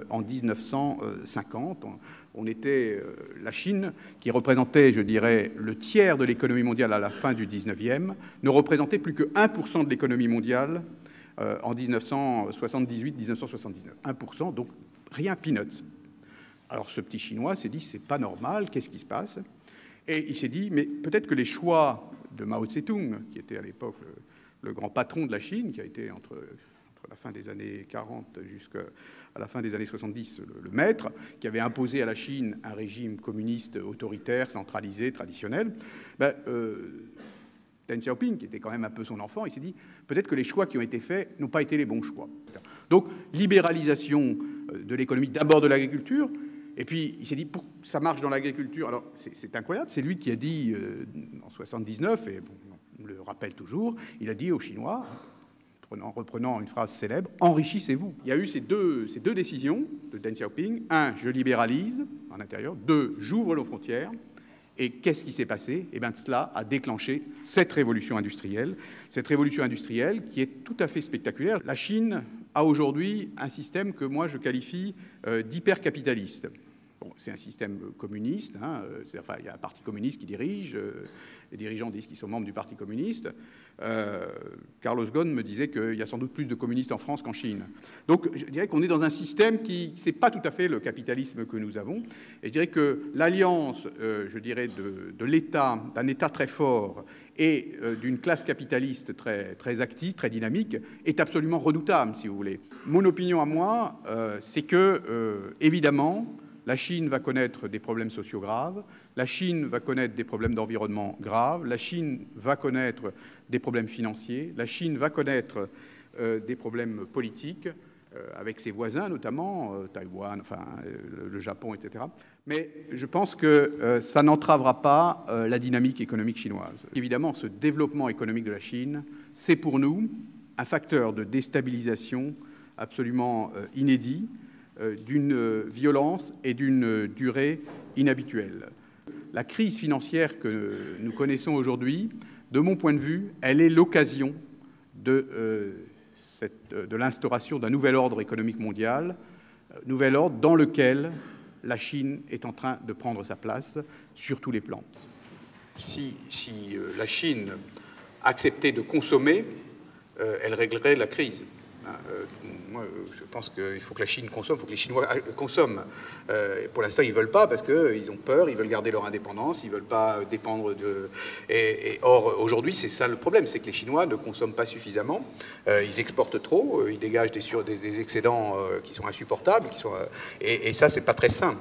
en 1950. On était la Chine, qui représentait, je dirais, le tiers de l'économie mondiale à la fin du 19e, ne représentait plus que 1% de l'économie mondiale en 1978-1979. 1%, donc rien, peanuts. Alors ce petit Chinois s'est dit, c'est pas normal, qu'est-ce qui se passe? Et il s'est dit, mais peut-être que les choix de Mao Tse-tung, qui était à l'époque le grand patron de la Chine, qui a été entre la fin des années 40 jusqu'à la fin des années 70 le maître, qui avait imposé à la Chine un régime communiste autoritaire, centralisé, traditionnel, Deng Xiaoping, qui était quand même un peu son enfant, il s'est dit, peut-être que les choix qui ont été faits n'ont pas été les bons choix. Donc, libéralisation de l'économie, d'abord de l'agriculture, et puis il s'est dit, ça marche dans l'agriculture. Alors, c'est incroyable, c'est lui qui a dit, en 79, et bon, on le rappelle toujours, il a dit aux Chinois, en reprenant une phrase célèbre, « Enrichissez-vous ». Il y a eu ces deux décisions de Deng Xiaoping. Un, je libéralise en intérieur. Deux, j'ouvre nos frontières. Et qu'est-ce qui s'est passé? Eh bien, cela a déclenché cette révolution industrielle qui est tout à fait spectaculaire. La Chine a aujourd'hui un système que moi je qualifie d'hypercapitaliste. Bon, c'est un système communiste, hein, enfin, il y a un parti communiste qui dirige, les dirigeants disent qu'ils sont membres du parti communiste. Carlos Ghosn me disait qu'il y a sans doute plus de communistes en France qu'en Chine. Donc je dirais qu'on est dans un système qui n'est pas tout à fait le capitalisme que nous avons. Et je dirais que l'alliance, je dirais, de l'État, d'un État très fort et d'une classe capitaliste très active, très dynamique, est absolument redoutable, si vous voulez. Mon opinion à moi, c'est que, évidemment, la Chine va connaître des problèmes sociaux graves, la Chine va connaître des problèmes d'environnement graves, la Chine va connaître des problèmes financiers, la Chine va connaître des problèmes politiques, avec ses voisins notamment, Taïwan, enfin, le Japon, etc. Mais je pense que ça n'entravera pas la dynamique économique chinoise. Évidemment, ce développement économique de la Chine, c'est pour nous un facteur de déstabilisation absolument inédit, d'une violence et d'une durée inhabituelle. La crise financière que nous connaissons aujourd'hui, de mon point de vue, elle est l'occasion de l'instauration d'un nouvel ordre économique mondial, nouvel ordre dans lequel la Chine est en train de prendre sa place sur tous les plans. Si la Chine acceptait de consommer, elle réglerait la crise. Moi, je pense qu'il faut que la Chine consomme, il faut que les Chinois consomment. Pour l'instant, ils ne veulent pas parce qu'ils ont peur, ils veulent garder leur indépendance, ils ne veulent pas dépendre de... Or, aujourd'hui, c'est ça le problème, c'est que les Chinois ne consomment pas suffisamment, ils exportent trop, ils dégagent des excédents qui sont insupportables, et ça, c'est pas très sain.